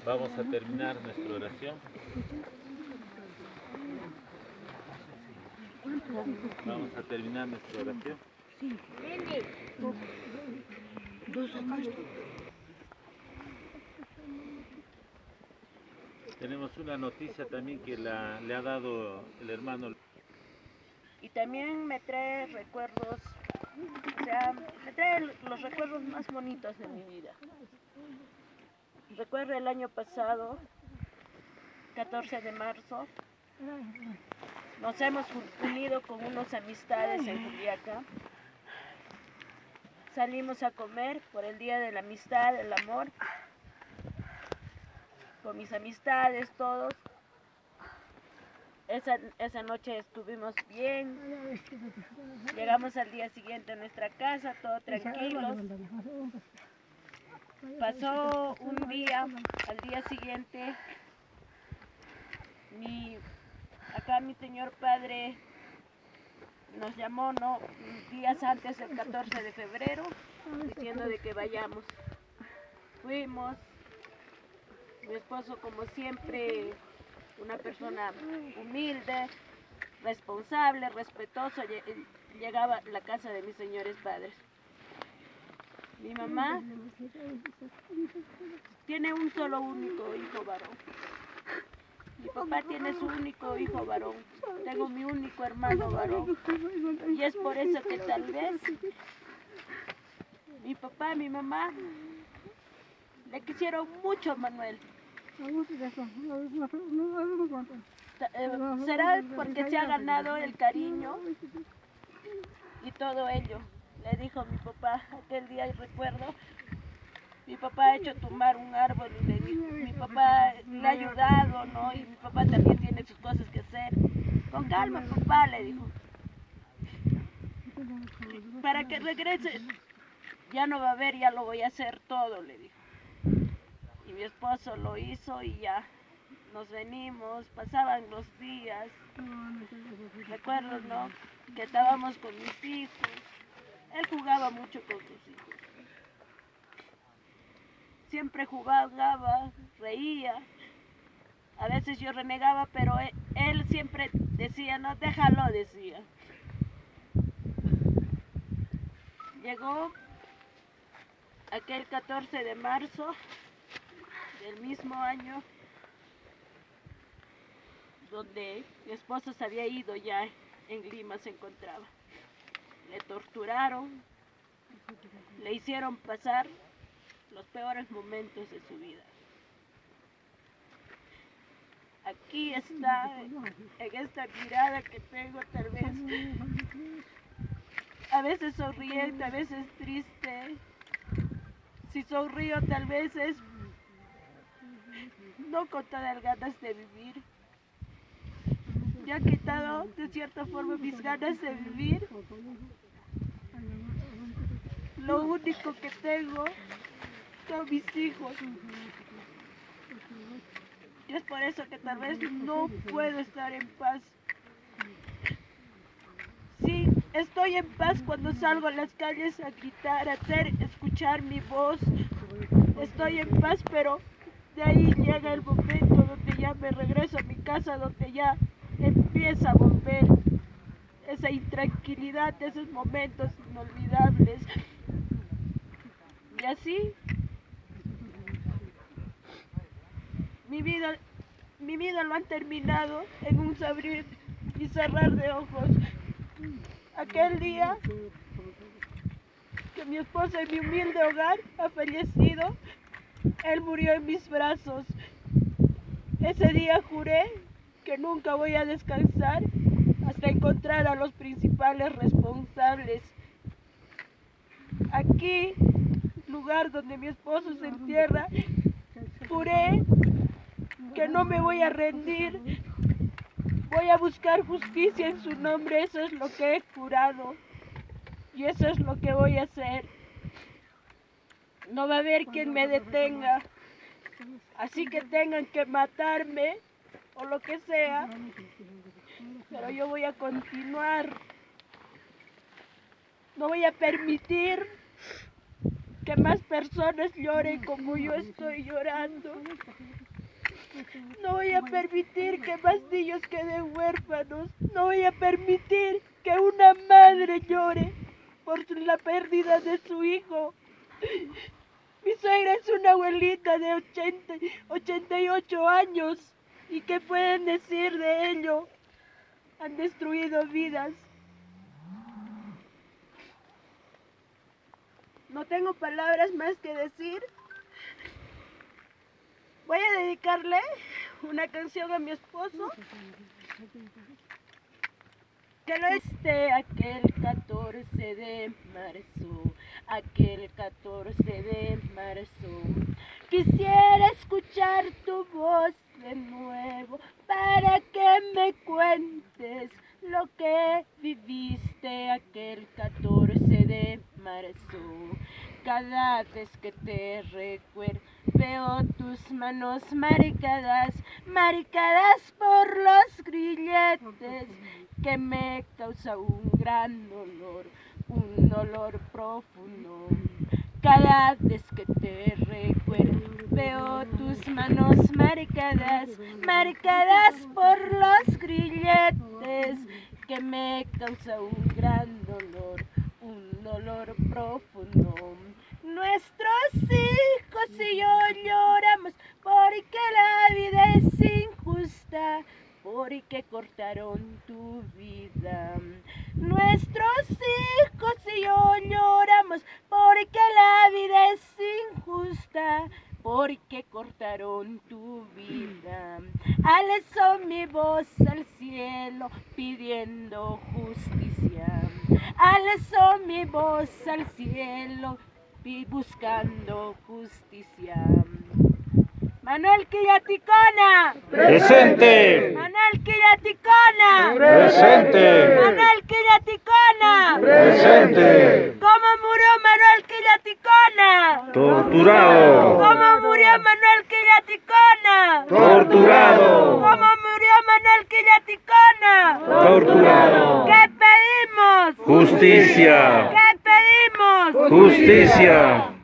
Vamos a terminar nuestra oración. Vamos a terminar nuestra oración. Sí. Tenemos una noticia también que le ha dado el hermano. Y también me trae recuerdos, o sea, me trae los recuerdos más bonitos de mi vida. Recuerdo el año pasado, 14 de marzo, nos hemos unido con unas amistades en Juliaca. Salimos a comer por el Día de la Amistad, el amor, con mis amistades, todos. Esa noche estuvimos bien, llegamos al día siguiente a nuestra casa, todo tranquilos. Pasó un día, al día siguiente, mi señor padre nos llamó, ¿no?, días antes del 14 de febrero, diciendo de que vayamos. Fuimos, mi esposo como siempre, una persona humilde, responsable, respetuoso, llegaba a la casa de mis señores padres. Mi mamá tiene un solo único hijo varón. Mi papá tiene su único hijo varón. Tengo mi único hermano varón. Y es por eso que tal vez mi papá y mi mamá le quisieron mucho a Manuel. Será porque se ha ganado el cariño y todo ello. Le dijo mi papá aquel día, y recuerdo, mi papá ha hecho tumbar un árbol y mi papá le ha ayudado, ¿no? Y mi papá también tiene sus cosas que hacer. Con calma, papá, le dijo. Para que regrese, ya no va a haber, ya lo voy a hacer todo, le dijo. Y mi esposo lo hizo y ya nos venimos, pasaban los días. Recuerdo, ¿no?, que estábamos con mis hijos. Él jugaba mucho con sus hijos. Siempre jugaba, reía. A veces yo renegaba, pero él siempre decía, no, déjalo, decía. Llegó aquel 14 de marzo del mismo año, donde mi esposo se había ido, ya en Lima se encontraba. Le torturaron, le hicieron pasar los peores momentos de su vida. Aquí está, en esta mirada que tengo, tal vez, a veces sonriente, a veces triste. Si sonrío, tal vez es no con todas las ganas de vivir. Me ha quitado de cierta forma mis ganas de vivir. Lo único que tengo son mis hijos. Y es por eso que tal vez no puedo estar en paz. Sí, estoy en paz cuando salgo a las calles a gritar, a escuchar mi voz. Estoy en paz, pero de ahí llega el momento donde ya me regreso a mi casa, donde ya empieza a volver esa intranquilidad, esos momentos inolvidables. Y así, mi vida lo han terminado en un abrir y cerrar de ojos. Aquel día que mi esposo en mi humilde hogar ha fallecido, él murió en mis brazos. Ese día juré que nunca voy a descansar hasta encontrar a los principales responsables. Aquí, lugar donde mi esposo se entierra, juré que no me voy a rendir. Voy a buscar justicia en su nombre, eso es lo que he jurado. Y eso es lo que voy a hacer. No va a haber quien me detenga. Así que tengan que matarme o lo que sea, pero yo voy a continuar. No voy a permitir que más personas lloren como yo estoy llorando. No voy a permitir que más niños queden huérfanos. No voy a permitir que una madre llore por la pérdida de su hijo. Mi suegra es una abuelita de 88 años. ¿Y qué pueden decir de ello? Han destruido vidas. No tengo palabras más que decir. Voy a dedicarle una canción a mi esposo. Que lo esté aquel 14 de marzo, aquel 14 de marzo. Quisiera escuchar tu voz de nuevo para que me cuentes lo que viviste aquel 14 de marzo. Cada vez que te recuerdo veo tus manos marcadas, marcadas por los grilletes, que me causa un gran dolor, un dolor profundo. Cada vez que te recuerdo veo tus manos marcadas, marcadas por los grilletes, que me causa un gran dolor, un dolor profundo. Nuestros hijos y yo lloramos porque la vida es injusta, porque cortaron tu vida. Nuestros hijos y yo lloramos porque la vida es injusta, porque cortaron tu vida. Alzo mi voz al cielo pidiendo justicia. Alzo mi voz al cielo buscando justicia. Manuel Quillaticona. Presente. Manuel Quillaticona. Presente. Manuel Quillaticona. Presente. ¿Cómo murió Manuel Quillaticona? Torturado. ¿Cómo murió Manuel Quillaticona? Torturado. ¿Cómo murió Manuel Quillaticona? Torturado. ¿Qué pedimos? Justicia. ¿Qué pedimos? Justicia.